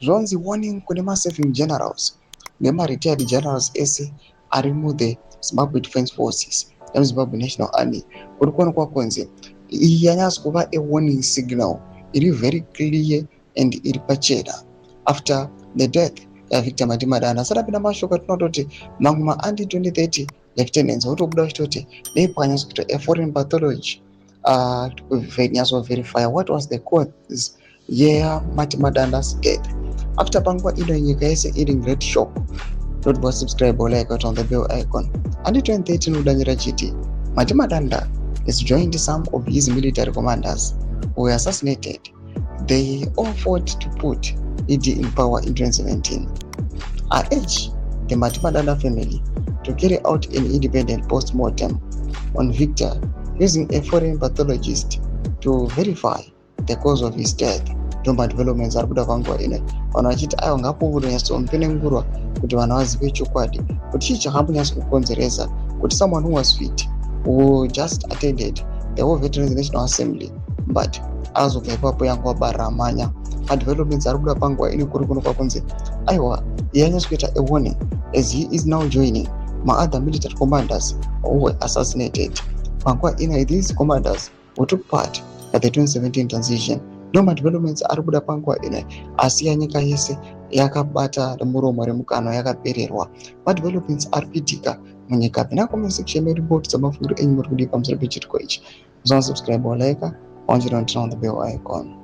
Zonzi warning kune ma-serving generals nema-retired generals ese ari muThe Zimbabwe Defense Forces nemuZimbabwe National Army kuri kuonekwa kunzi iyi yanyatsa kuva a warning signal iri very clear and iri pachena after the death yaVictor Matemadanda. Asati apinda mashoko tinototi mamwe maanti 2030 lieutenants votobuda vachitoti dei pakanyatsa kuita a foreign pathology nyatsoverify what was the cause yeMatemadanda's death. After panguva ino nyika yese iri great shock. Don't forget subscribe or like it on the bell icon. And in 2013 udanyira chiti Matemadanda has joined some of his military commanders who were assassinated. They all fought to put ED in power in 2017. I urge the Matemadanda family to carry out an independent post-mortem on Victor using a foreign pathologist to verify the cause of his death. Ndoma developments ari kuda panguva ino vanhu vachiti aiwa ngapombonyatsomupenengurwa kuti vanhu vazive chokwadi kuti chii chakambonyatsa kukonzeresa kuti someone who was fit who just attended the whole Veterans National Assembly but azobva ipapo yangu wabarira manya. Madevelopments ari kuda panguva ino kuri kuno kwakunzi aiwa yanyatsa kuita a warning as he is now joining other military commanders who were assassinated. Panguva ino these commanders who took part at the 2017 transition. No madevelopments ari kuda panguva ino asi yanyika yese yakabata muromo remukanwa yakapererwa. Madevelopments ari kuitika munyika. Pina comment section report dzamafungiro enyu muri kudii pamusoro pechitiko ichi. Subscribe or like, on the bell icon.